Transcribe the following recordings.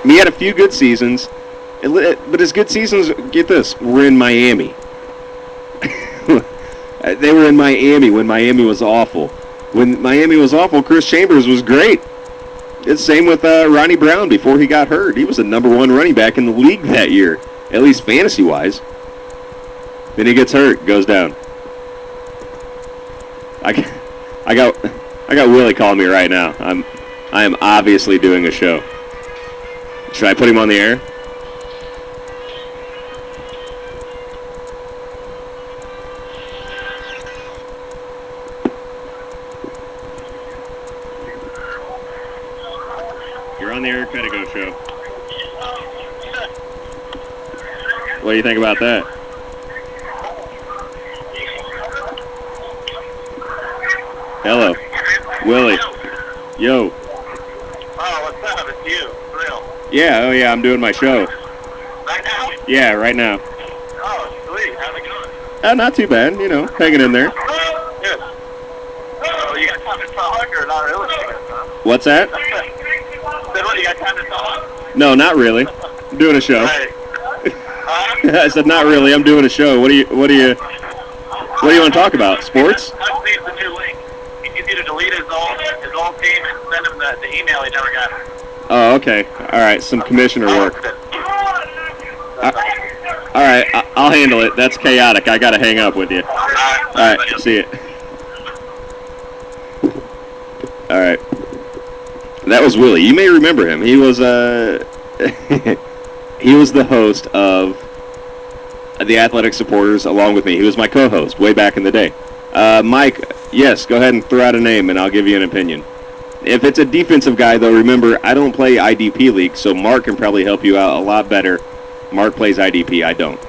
He had a few good seasons, but his good seasons, get this, were in Miami. They were in Miami when Miami was awful. When Miami was awful, Chris Chambers was great. It's the same with Ronnie Brown before he got hurt. He was the number one running back in the league that year, at least fantasy-wise. Then he gets hurt, goes down. I got Willie calling me right now. I am obviously doing a show. Should I put him on the air? You're on the Eric Pedigo show. What do you think about that? Hello. Willie. Yo. Oh, what's up? It's you. It's real. Yeah, oh yeah, I'm doing my show. Right now? Yeah, right now. Oh, sweet. How's it going? Not too bad, hanging in there. Good. Oh, you got time to talk or not really? What's that? Said what, you got time to talk? No, not really. I'm doing a show. Right. I said not really. I'm doing a show. What do you want to talk about? Sports? I've seen the new link. He needs you to delete his old team and send him the email he never got. Oh, okay. All right, some commissioner work. All right, I'll handle it. That's chaotic. I got to hang up with you. All right, see it. All right. That was Willie. You may remember him. He was he was the host of the Athletic Supporters along with me. He was my co-host way back in the day. Mike, yes, go ahead and throw out a name and I'll give you an opinion. If it's a defensive guy, though, remember, I don't play IDP League, so Mark can probably help you out a lot better. Mark plays IDP. I don't.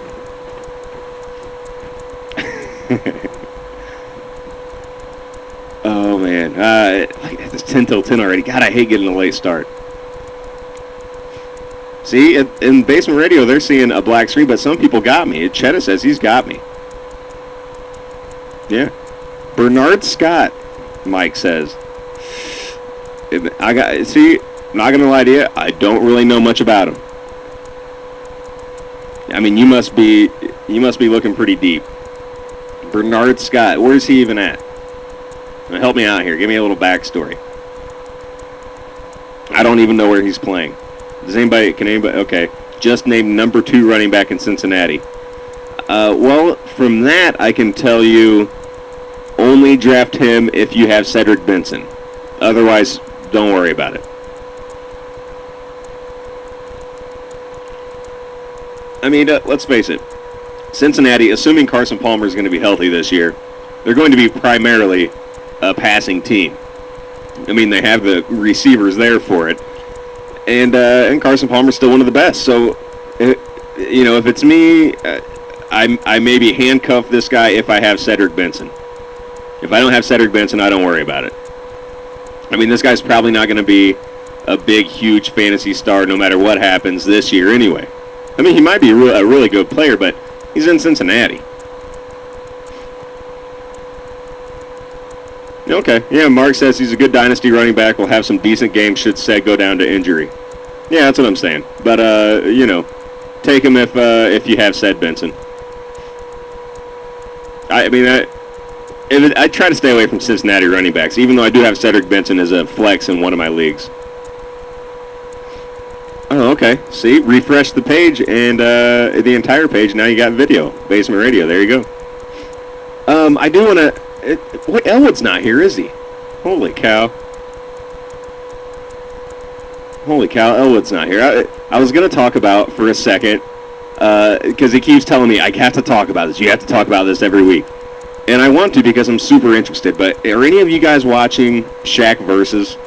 Oh, man. It's 10 till 10 already. God, I hate getting a late start. See, in Basement Radio, they're seeing a black screen, but some people got me. Chetta says he's got me. Yeah. Bernard Scott, Mike says. Not gonna lie to you, I don't really know much about him. I mean, you must be looking pretty deep. Bernard Scott, where's he even at? Now, help me out here. Give me a little backstory. I don't even know where he's playing. Can anybody? Okay, just named number 2 running back in Cincinnati. Well, from that I can tell you, only draft him if you have Cedric Benson. Otherwise, don't worry about it. I mean, let's face it. Cincinnati, assuming Carson Palmer is going to be healthy this year, they're going to be primarily a passing team. I mean, they have the receivers there for it. And Carson Palmer's still one of the best. So, if it's me, I maybe handcuff this guy if I have Cedric Benson. If I don't have Cedric Benson, I don't worry about it. I mean, this guy's probably not going to be a big, huge fantasy star no matter what happens this year anyway. I mean, he might be a really good player, but he's in Cincinnati. Okay, yeah, Mark says he's a good dynasty running back. Will have some decent games should Seg go down to injury. Yeah, that's what I'm saying. But, take him if you have said Benson. I try to stay away from Cincinnati running backs, even though I do have Cedric Benson as a flex in one of my leagues. Oh, okay. See, refresh the page and the entire page. Now you got video. Basement Radio. There you go. I do want to... Boy, Elwood's not here, is he? Holy cow. Elwood's not here. I was going to talk about for a second, because he keeps telling me, I have to talk about this. You have to talk about this every week. And I want to because I'm super interested. But are any of you guys watching Shaq Versus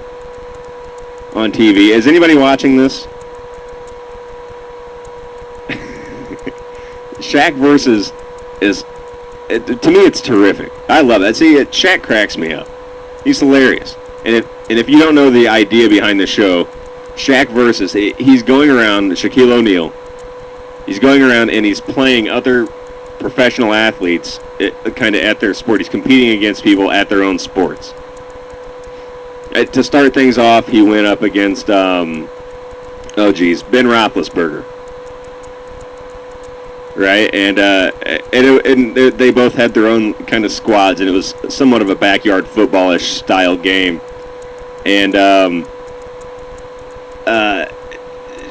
on TV? Is anybody watching this? Shaq Versus is... to me, it's terrific. I love it. See, Shaq cracks me up. He's hilarious. And if you don't know the idea behind the show, Shaq Versus, he's going around, Shaquille O'Neal, he's going around and he's playing other professional athletes kind of at their sport. He's competing against people at their own sports. To start things off, he went up against, Oh, geez, Ben Roethlisberger. Right, and they both had their own kind of squads, and it was somewhat of a backyard footballish style game. And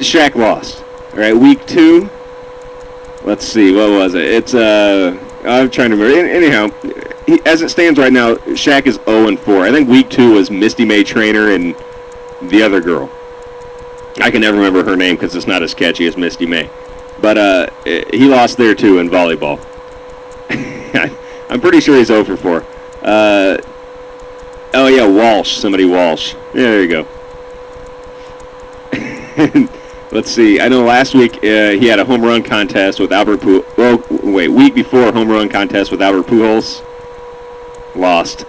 Shaq lost. Right, week 2. Let's see, what was it? It's I'm trying to remember. Anyhow, as it stands right now, Shaq is 0-4. I think week 2 was Misty May Trainer and the other girl. I can never remember her name because it's not as catchy as Misty May. But he lost there, too, in volleyball. I'm pretty sure he's 0-4. Oh, yeah, Walsh. Somebody Walsh. Yeah, there you go. Let's see. I know last week he had a home run contest with Albert Pujols. Well, wait, week before, home run contest with Albert Pujols. Lost.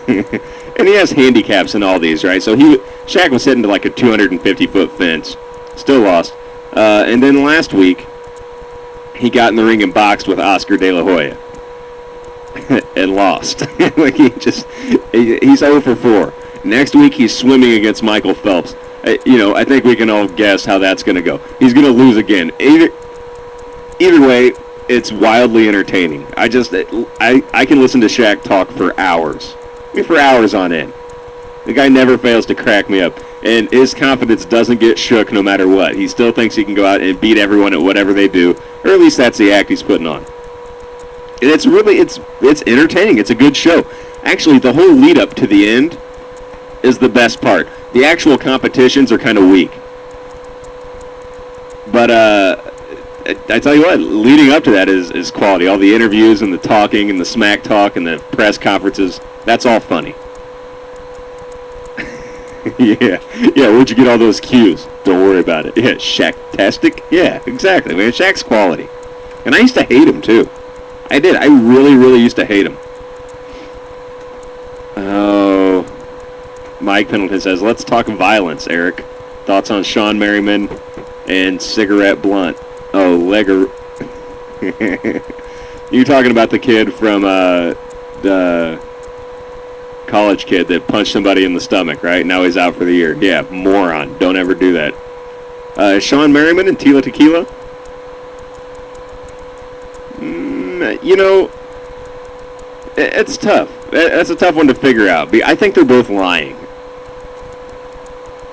And he has handicaps in all these, right? So Shaq was hitting to like a 250-foot fence. Still lost. And then last week, he got in the ring and boxed with Oscar De La Hoya. And lost. Like he's 0-4. Next week, he's swimming against Michael Phelps. I think we can all guess how that's going to go. He's going to lose again. Either way, it's wildly entertaining. I can listen to Shaq talk for hours. For hours on end. The guy never fails to crack me up. And his confidence doesn't get shook no matter what. He still thinks he can go out and beat everyone at whatever they do. Or at least that's the act he's putting on. And it's entertaining. It's a good show. Actually, the whole lead up to the end is the best part. The actual competitions are kind of weak. But I tell you what, leading up to that is quality. All the interviews and the talking and the smack talk and the press conferences, that's all funny. Yeah, where'd you get all those cues? Don't worry about it. Yeah, Shaq-tastic? Yeah, exactly, man. Shaq's quality. And I used to hate him, too. I did. I really, really used to hate him. Oh, Mike Pendleton says, let's talk violence, Eric. Thoughts on Sean Merriman and Cigarette Blunt? Oh, you talking about the kid from the college kid that punched somebody in the stomach, right? Now he's out for the year. Yeah, moron. Don't ever do that. Sean Merriman and Tila Tequila? It's tough. That's a tough one to figure out. I think they're both lying.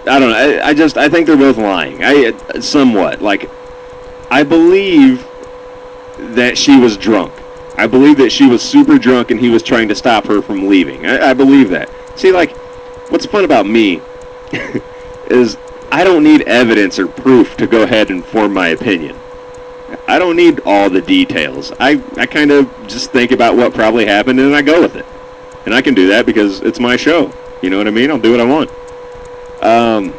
I don't know. I think they're both lying. Somewhat. Like, I believe that she was drunk. I believe that she was super drunk and he was trying to stop her from leaving. I believe that. See, like, what's fun about me is I don't need evidence or proof to go ahead and form my opinion. I don't need all the details. I kind of just think about what probably happened and I go with it. And I can do that because it's my show. You know what I mean? I'll do what I want. I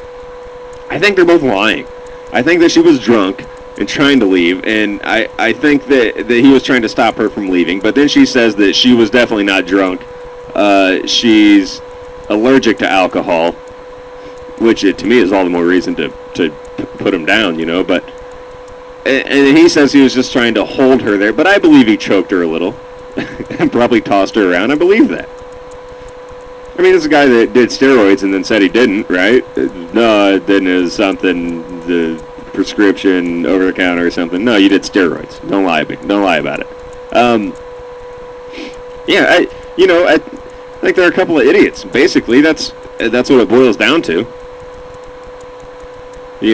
think they're both lying. I think that she was drunk and trying to leave, and I think that he was trying to stop her from leaving, but then she says that she was definitely not drunk. She's allergic to alcohol, which to me is all the more reason to put him down, but and he says he was just trying to hold her there, but I believe he choked her a little and probably tossed her around. I believe that. I mean, it's a guy that did steroids and then said he didn't, right? No, it didn't. It was something, the prescription, over the counter or something. No, you did steroids. Don't lie about it. I think they're a couple of idiots. Basically, that's what it boils down to. He's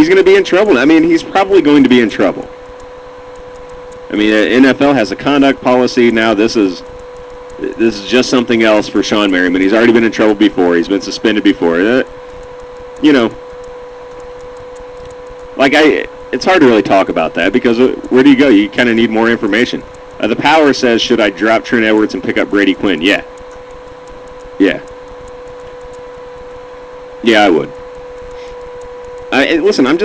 going to be in trouble. I mean, he's probably going to be in trouble. I mean, NFL has a conduct policy now. This is just something else for Sean Merriman. He's already been in trouble before. He's been suspended before. It's hard to really talk about that because where do you go? You kind of need more information. The Power says, should I drop Trent Edwards and pick up Brady Quinn? Yeah. Yeah, I would. Listen, I'm just